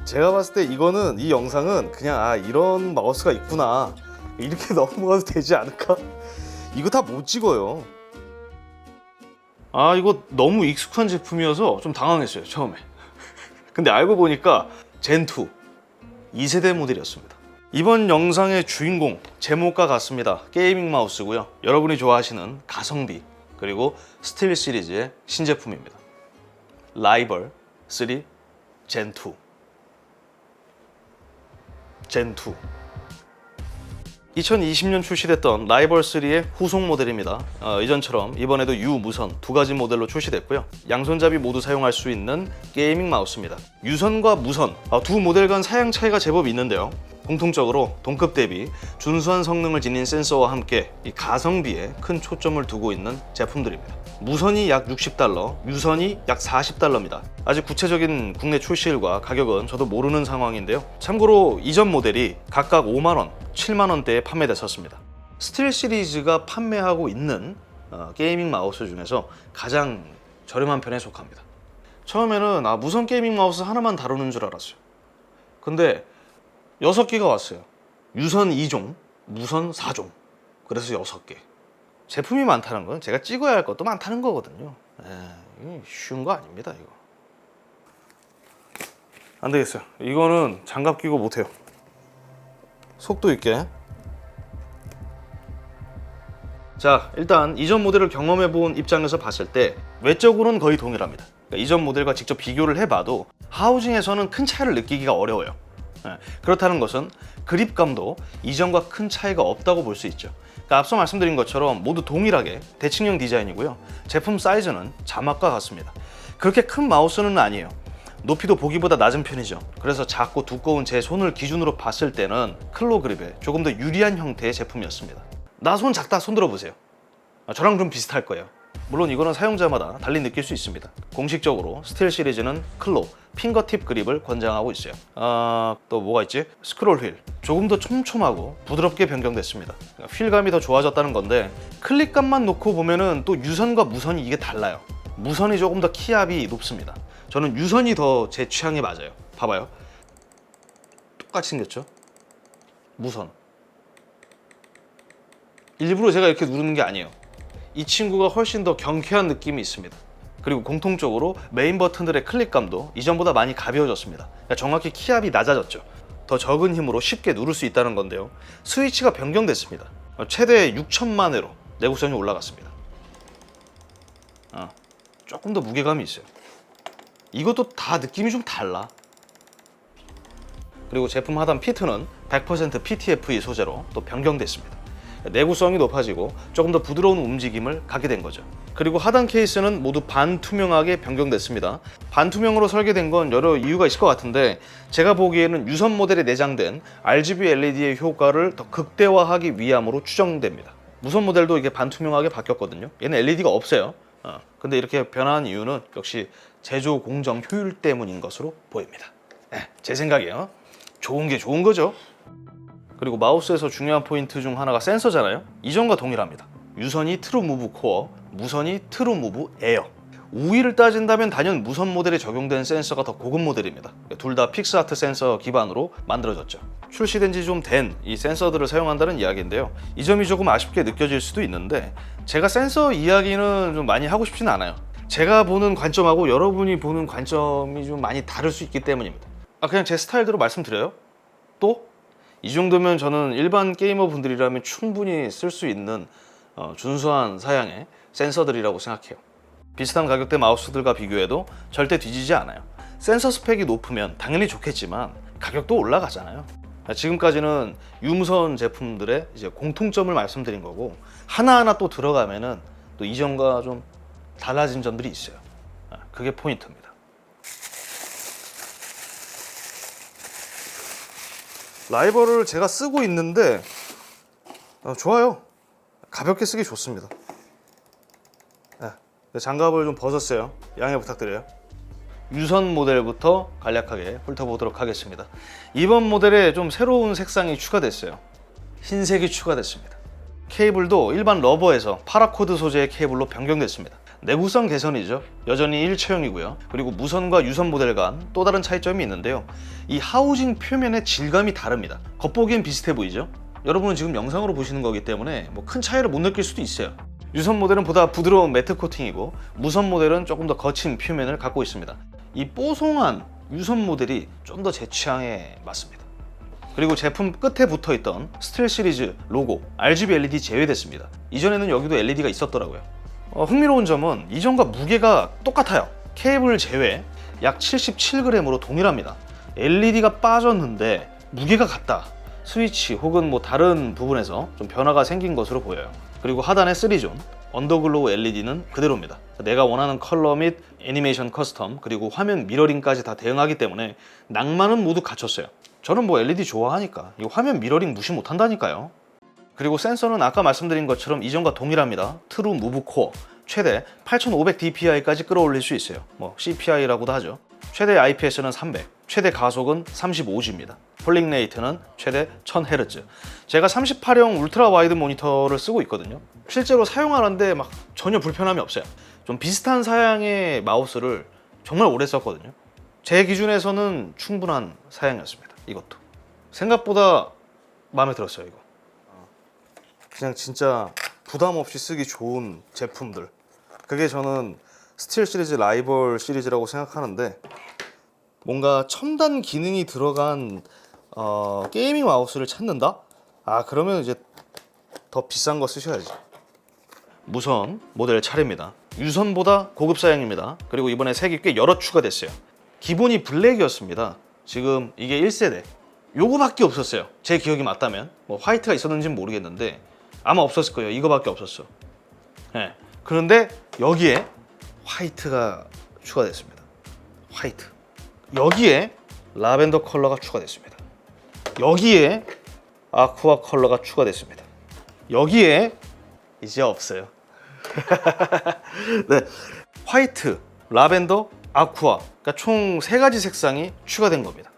제가 봤을 때 이거는 이 영상은 그냥 이런 마우스가 있구나 이렇게 넘어가도 되지 않을까? 이거 다 못 찍어요. 이거 너무 익숙한 제품이어서 좀 당황했어요 처음에. 근데 알고 보니까 젠2 2세대 모델이었습니다. 이번 영상의 주인공 제목과 같습니다. 게이밍 마우스고요. 여러분이 좋아하시는 가성비 그리고 스틸 시리즈의 신제품입니다. 라이벌 3 젠2. 젠2 2020년 출시됐던 라이벌 3의 후속 모델입니다. 이전처럼 이번에도 U, 무선 두 가지 모델로 출시됐고요. 양손잡이 모두 사용할 수 있는 게이밍 마우스입니다. 유선과 무선 두 모델 간 사양 차이가 제법 있는데요. 공통적으로 동급 대비 준수한 성능을 지닌 센서와 함께 이 가성비에 큰 초점을 두고 있는 제품들입니다. 무선이 약 $60, 유선이 약 $40입니다. 아직 구체적인 국내 출시일과 가격은 저도 모르는 상황인데요. 참고로 이전 모델이 각각 5만원, 7만원대에 판매됐었습니다. 스틸 시리즈가 판매하고 있는 게이밍 마우스 중에서 가장 저렴한 편에 속합니다. 처음에는 무선 게이밍 마우스 하나만 다루는 줄 알았어요. 근데 6개가 왔어요. 유선 2종, 무선 4종. 그래서 6개. 제품이 많다는 건 제가 찍어야 할 것도 많다는 거거든요. 쉬운 거 아닙니다, 이거. 안 되겠어요. 이거는 장갑 끼고 못해요. 속도 있게. 자, 일단 이전 모델을 경험해본 입장에서 봤을 때 외적으로는 거의 동일합니다. 그러니까 이전 모델과 직접 비교를 해봐도 하우징에서는 큰 차이를 느끼기가 어려워요. 그렇다는 것은 그립감도 이전과 큰 차이가 없다고 볼 수 있죠. 그러니까 앞서 말씀드린 것처럼 모두 동일하게 대칭형 디자인이고요. 제품 사이즈는 자막과 같습니다. 그렇게 큰 마우스는 아니에요. 높이도 보기보다 낮은 편이죠. 그래서 작고 두꺼운 제 손을 기준으로 봤을 때는 클로 그립에 조금 더 유리한 형태의 제품이었습니다. 나 손 작다, 손 들어보세요. 저랑 좀 비슷할 거예요. 물론 이거는 사용자마다 달리 느낄 수 있습니다. 공식적으로 스틸 시리즈는 클로, 핑거팁 그립을 권장하고 있어요. 또 뭐가 있지? 스크롤 휠. 조금 더 촘촘하고 부드럽게 변경됐습니다. 휠감이 더 좋아졌다는 건데 클릭감만 놓고 보면은 또 유선과 무선이 이게 달라요. 무선이 조금 더 키압이 높습니다. 저는 유선이 더 제 취향에 맞아요. 봐봐요. 똑같이 생겼죠? 무선. 일부러 제가 이렇게 누르는 게 아니에요. 이 친구가 훨씬 더 경쾌한 느낌이 있습니다. 그리고 공통적으로 메인 버튼들의 클릭감도 이전보다 많이 가벼워졌습니다. 그러니까 정확히 키압이 낮아졌죠. 더 적은 힘으로 쉽게 누를 수 있다는 건데요. 스위치가 변경됐습니다. 최대 6천만 회로 내구성이 올라갔습니다. 조금 더 무게감이 있어요. 이것도 다 느낌이 좀 달라. 그리고 제품 하단 피트는 100% PTFE 소재로 또 변경됐습니다. 내구성이 높아지고 조금 더 부드러운 움직임을 갖게 된 거죠. 그리고 하단 케이스는 모두 반투명하게 변경됐습니다. 반투명으로 설계된 건 여러 이유가 있을 것 같은데 제가 보기에는 유선 모델에 내장된 RGB LED의 효과를 더 극대화하기 위함으로 추정됩니다. 무선 모델도 이게 반투명하게 바뀌었거든요. 얘는 LED가 없어요. 근데 이렇게 변한 이유는 역시 제조 공정 효율 때문인 것으로 보입니다. 제 생각이에요. 좋은 게 좋은 거죠. 그리고 마우스에서 중요한 포인트 중 하나가 센서잖아요. 이전과 동일합니다. 유선이 트루무브 코어, 무선이 트루무브 에어. 우위를 따진다면 단연 무선 모델에 적용된 센서가 더 고급 모델입니다. 둘 다 픽스아트 센서 기반으로 만들어졌죠. 출시된 지 좀 된 이 센서들을 사용한다는 이야기인데요. 이 점이 조금 아쉽게 느껴질 수도 있는데 제가 센서 이야기는 좀 많이 하고 싶지는 않아요. 제가 보는 관점하고 여러분이 보는 관점이 좀 많이 다를 수 있기 때문입니다. 그냥 제 스타일대로 말씀드려요. 또 이 정도면 저는 일반 게이머 분들이라면 충분히 쓸 수 있는 준수한 사양의 센서들이라고 생각해요. 비슷한 가격대 마우스들과 비교해도 절대 뒤지지 않아요. 센서 스펙이 높으면 당연히 좋겠지만 가격도 올라가잖아요. 지금까지는 유무선 제품들의 이제 공통점을 말씀드린 거고 하나하나 또 들어가면은 또 이전과 좀 달라진 점들이 있어요. 그게 포인트입니다. 라이벌을 제가 쓰고 있는데 좋아요. 가볍게 쓰기 좋습니다. 장갑을 좀 벗었어요. 양해 부탁드려요. 유선 모델부터 간략하게 훑어보도록 하겠습니다. 이번 모델에 좀 새로운 색상이 추가됐어요. 흰색이 추가됐습니다. 케이블도 일반 러버에서 파라코드 소재의 케이블로 변경됐습니다. 내구성 개선이죠. 여전히 일체형이고요. 그리고 무선과 유선 모델 간 또 다른 차이점이 있는데요. 이 하우징 표면의 질감이 다릅니다. 겉보기엔 비슷해 보이죠? 여러분은 지금 영상으로 보시는 거기 때문에 뭐 큰 차이를 못 느낄 수도 있어요. 유선 모델은 보다 부드러운 매트 코팅이고 무선 모델은 조금 더 거친 표면을 갖고 있습니다. 이 뽀송한 유선 모델이 좀 더 제 취향에 맞습니다. 그리고 제품 끝에 붙어있던 스틸 시리즈 로고 RGB LED 제외됐습니다. 이전에는 여기도 LED가 있었더라고요. 흥미로운 점은 이전과 무게가 똑같아요. 케이블 제외 약 77g으로 동일합니다. LED가 빠졌는데 무게가 같다. 스위치 혹은 뭐 다른 부분에서 좀 변화가 생긴 것으로 보여요. 그리고 하단의 3존 언더글로우 LED는 그대로입니다. 내가 원하는 컬러 및 애니메이션 커스텀 그리고 화면 미러링까지 다 대응하기 때문에 낭만은 모두 갖췄어요. 저는 뭐 LED 좋아하니까 이 화면 미러링 무시 못한다니까요. 그리고 센서는 아까 말씀드린 것처럼 이전과 동일합니다. 트루 무브 코어 최대 8500 dpi까지 끌어올릴 수 있어요. 뭐 CPI라고도 하죠. 최대 IPS는 300, 최대 가속은 35G입니다. 폴링 레이트는 최대 1000Hz. 제가 38형 울트라 와이드 모니터를 쓰고 있거든요. 실제로 사용하는데 막 전혀 불편함이 없어요. 좀 비슷한 사양의 마우스를 정말 오래 썼거든요. 제 기준에서는 충분한 사양이었습니다. 이것도 생각보다 마음에 들었어요. 이거 그냥 진짜 부담 없이 쓰기 좋은 제품들, 그게 저는 스틸 시리즈 라이벌 시리즈라고 생각하는데, 뭔가 첨단 기능이 들어간 게이밍 마우스를 찾는다? 그러면 이제 더 비싼 거 쓰셔야지. 무선 모델 차례입니다. 유선보다 고급 사양입니다. 그리고 이번에 색이 꽤 여러 추가됐어요. 기본이 블랙이었습니다. 지금 이게 1세대 요거밖에 없었어요. 제 기억이 맞다면. 뭐 화이트가 있었는지는 모르겠는데 아마 없었을 거예요. 이거밖에 없었어. 네. 그런데 여기에 화이트가 추가됐습니다. 화이트. 여기에 라벤더 컬러가 추가됐습니다. 여기에 아쿠아 컬러가 추가됐습니다. 여기에 이제 없어요. 네. 화이트, 라벤더, 아쿠아, 그러니까 총 3가지 색상이 추가된 겁니다.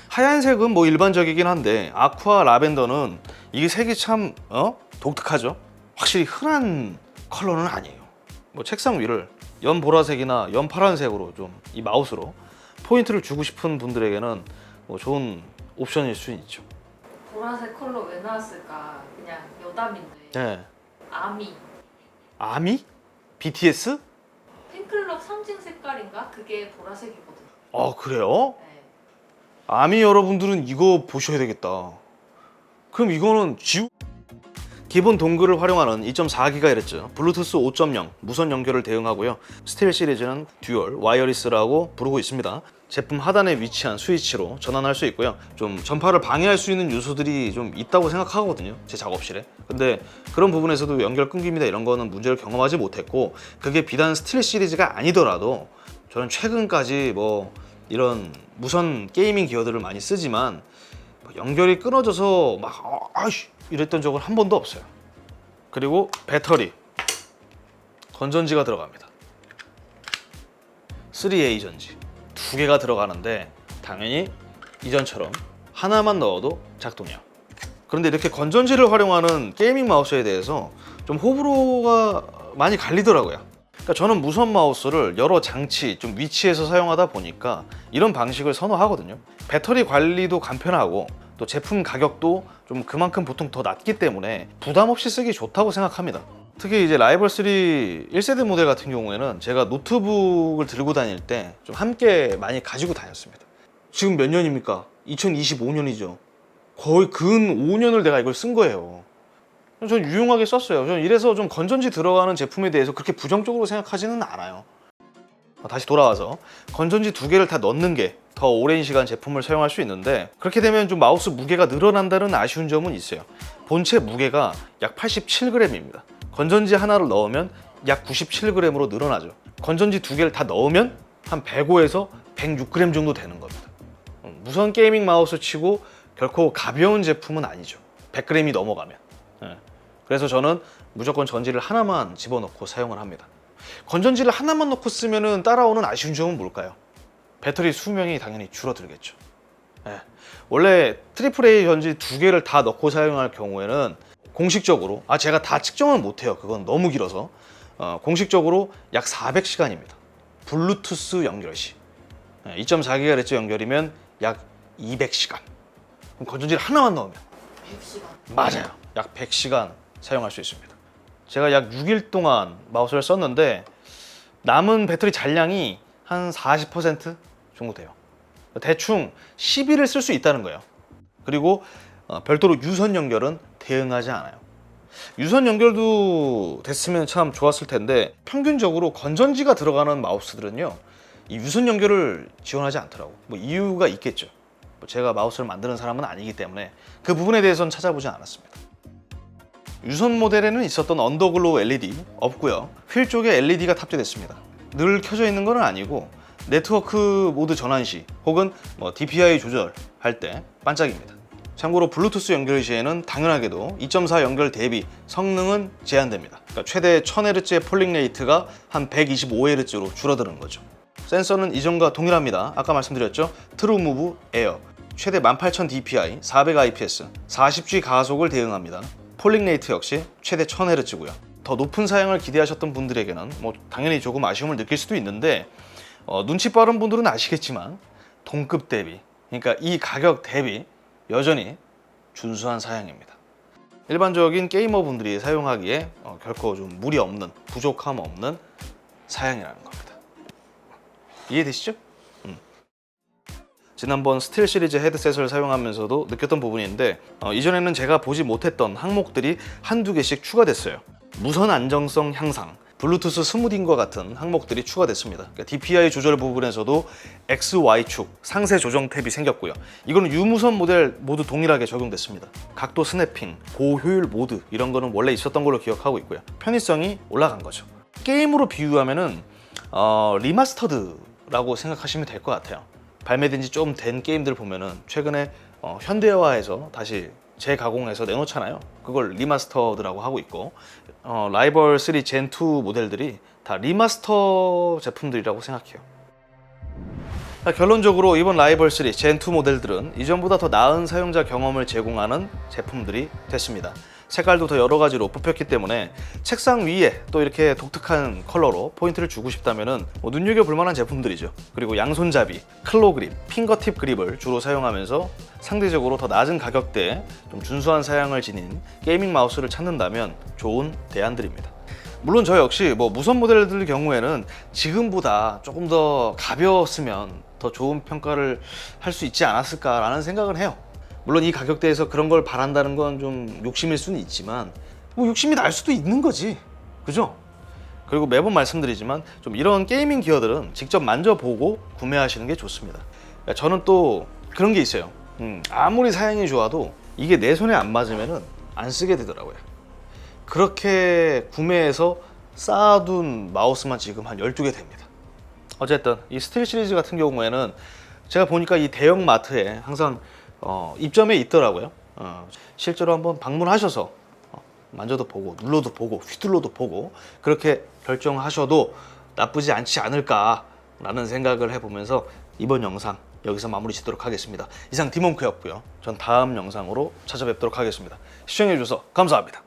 하얀색은 뭐 일반적이긴 한데 아쿠아, 라벤더는 이게 색이 참 독특하죠. 확실히 흔한 컬러는 아니에요. 뭐 책상 위를 연 보라색이나 연 파란색으로 좀 이 마우스로 포인트를 주고 싶은 분들에게는 뭐 좋은 옵션일 수 있죠. 보라색 컬러 왜 나왔을까? 그냥 여담인데. 네. 아미. 아미? BTS? 팬클럽 상징 색깔인가? 그게 보라색이거든요. 그래요? 네. 아미 여러분들은 이거 보셔야 되겠다. 그럼 이거는 기본 동글을 활용하는 2.4GHz 블루투스 5.0 무선 연결을 대응하고요. 스틸 시리즈는 듀얼 와이어리스라고 부르고 있습니다. 제품 하단에 위치한 스위치로 전환할 수 있고요. 좀 전파를 방해할 수 있는 요소들이 좀 있다고 생각하거든요. 제 작업실에. 근데 그런 부분에서도 연결 끊깁니다 이런 거는 문제를 경험하지 못했고, 그게 비단 스틸 시리즈가 아니더라도 저는 최근까지 뭐 이런 무선 게이밍 기어들을 많이 쓰지만 연결이 끊어져서 막 이랬던 적은 한 번도 없어요. 그리고 배터리 건전지가 들어갑니다. 3A 전지 2개가 들어가는데 당연히 이전처럼 하나만 넣어도 작동해요. 그런데 이렇게 건전지를 활용하는 게이밍 마우스에 대해서 좀 호불호가 많이 갈리더라고요. 그러니까 저는 무선 마우스를 여러 장치 좀 위치에서 사용하다 보니까 이런 방식을 선호하거든요. 배터리 관리도 간편하고 또 제품 가격도 좀 그만큼 보통 더 낮기 때문에 부담 없이 쓰기 좋다고 생각합니다. 특히 이제 라이벌 3 1세대 모델 같은 경우에는 제가 노트북을 들고 다닐 때 좀 함께 많이 가지고 다녔습니다. 지금 몇 년입니까? 2025년이죠. 거의 근 5년을 내가 이걸 쓴 거예요. 전 유용하게 썼어요. 저는 이래서 좀 건전지 들어가는 제품에 대해서 그렇게 부정적으로 생각하지는 않아요. 다시 돌아와서 건전지 2개를 다 넣는 게 더 오랜 시간 제품을 사용할 수 있는데, 그렇게 되면 좀 마우스 무게가 늘어난다는 아쉬운 점은 있어요. 본체 무게가 약 87g입니다. 건전지 하나를 넣으면 약 97g으로 늘어나죠. 건전지 2개를 다 넣으면 한 105에서 106g 정도 되는 겁니다. 무선 게이밍 마우스 치고 결코 가벼운 제품은 아니죠. 100g이 넘어가면. 그래서 저는 무조건 전지를 하나만 집어넣고 사용을 합니다. 건전지를 하나만 넣고 쓰면 따라오는 아쉬운 점은 뭘까요? 배터리 수명이 당연히 줄어들겠죠. 원래 AAA 전지 2개를 다 넣고 사용할 경우에는 공식적으로 제가 다 측정을 못해요. 그건 너무 길어서 공식적으로 약 400시간입니다. 블루투스 연결 시 2.4GHz 연결이면 약 200시간. 그럼 건전지 하나만 넣으면 100시간. 맞아요. 약 100시간 사용할 수 있습니다. 제가 약 6일 동안 마우스를 썼는데 남은 배터리 잔량이 한 40% 정도 돼요. 대충 10일을 쓸 수 있다는 거예요. 그리고 별도로 유선 연결은 대응하지 않아요. 유선 연결도 됐으면 참 좋았을 텐데 평균적으로 건전지가 들어가는 마우스들은요, 이 유선 연결을 지원하지 않더라고. 뭐 이유가 있겠죠. 제가 마우스를 만드는 사람은 아니기 때문에 그 부분에 대해서는 찾아보지 않았습니다. 유선 모델에는 있었던 언더글로우 LED 없고요. 휠 쪽에 LED가 탑재됐습니다. 늘 켜져 있는 건 아니고 네트워크 모드 전환 시 혹은 DPI 조절할 때 반짝입니다. 참고로 블루투스 연결 시에는 당연하게도 2.4 연결 대비 성능은 제한됩니다. 그러니까 최대 1000Hz의 폴링 레이트가 한 125Hz로 줄어드는 거죠. 센서는 이전과 동일합니다. 아까 말씀드렸죠. 트루무브 에어 최대 18000 dpi, 400 IPS, 40G 가속을 대응합니다. 폴링 레이트 역시 최대 1000Hz고요. 더 높은 사양을 기대하셨던 분들에게는 당연히 조금 아쉬움을 느낄 수도 있는데 눈치 빠른 분들은 아시겠지만 동급 대비, 그러니까 이 가격 대비 여전히 준수한 사양입니다. 일반적인 게이머 분들이 사용하기에 결코 좀 무리 없는, 부족함 없는 사양이라는 겁니다. 이해되시죠? 지난번 스틸 시리즈 헤드셋을 사용하면서도 느꼈던 부분인데 이전에는 제가 보지 못했던 항목들이 한두 개씩 추가됐어요. 무선 안정성 향상, 블루투스 스무딩과 같은 항목들이 추가됐습니다. 그러니까 DPI 조절 부분에서도 X, Y축 상세 조정 탭이 생겼고요. 이거는 유무선 모델 모두 동일하게 적용됐습니다. 각도 스냅핑, 고효율 모드 이런 거는 원래 있었던 걸로 기억하고 있고요. 편의성이 올라간 거죠. 게임으로 비유하면은 리마스터드라고 생각하시면 될 것 같아요. 발매된 지 좀 된 게임들 보면은 최근에 현대화해서 다시 재가공해서 내놓잖아요. 그걸 리마스터드라고 하고 있고 라이벌 3 젠2 모델들이 다 리마스터 제품들이라고 생각해요. 결론적으로 이번 라이벌 3 젠2 모델들은 이전보다 더 나은 사용자 경험을 제공하는 제품들이 됐습니다. 색깔도 더 여러 가지로 뽑혔기 때문에 책상 위에 또 이렇게 독특한 컬러로 포인트를 주고 싶다면 눈여겨볼 만한 제품들이죠. 그리고 양손잡이, 클로 그립, 핑거팁 그립을 주로 사용하면서 상대적으로 더 낮은 가격대에 좀 준수한 사양을 지닌 게이밍 마우스를 찾는다면 좋은 대안들입니다. 물론 저 역시 무선 모델들 경우에는 지금보다 조금 더 가벼웠으면 더 좋은 평가를 할 수 있지 않았을까라는 생각을 해요. 물론 이 가격대에서 그런 걸 바란다는 건 좀 욕심일 수는 있지만 욕심이 날 수도 있는 거지, 그죠? 그리고 매번 말씀드리지만 좀 이런 게이밍 기어들은 직접 만져보고 구매하시는 게 좋습니다. 저는 또 그런 게 있어요. 아무리 사양이 좋아도 이게 내 손에 안 맞으면 안 쓰게 되더라고요. 그렇게 구매해서 쌓아둔 마우스만 지금 한 12개 됩니다. 어쨌든 이 스틸 시리즈 같은 경우에는 제가 보니까 이 대형 마트에 항상 입점해 있더라고요. 실제로 한번 방문하셔서 만져도 보고 눌러도 보고 휘둘러도 보고 그렇게 결정하셔도 나쁘지 않지 않을까라는 생각을 해보면서 이번 영상 여기서 마무리 짓도록 하겠습니다. 이상 디몬크였고요. 전 다음 영상으로 찾아뵙도록 하겠습니다. 시청해주셔서 감사합니다.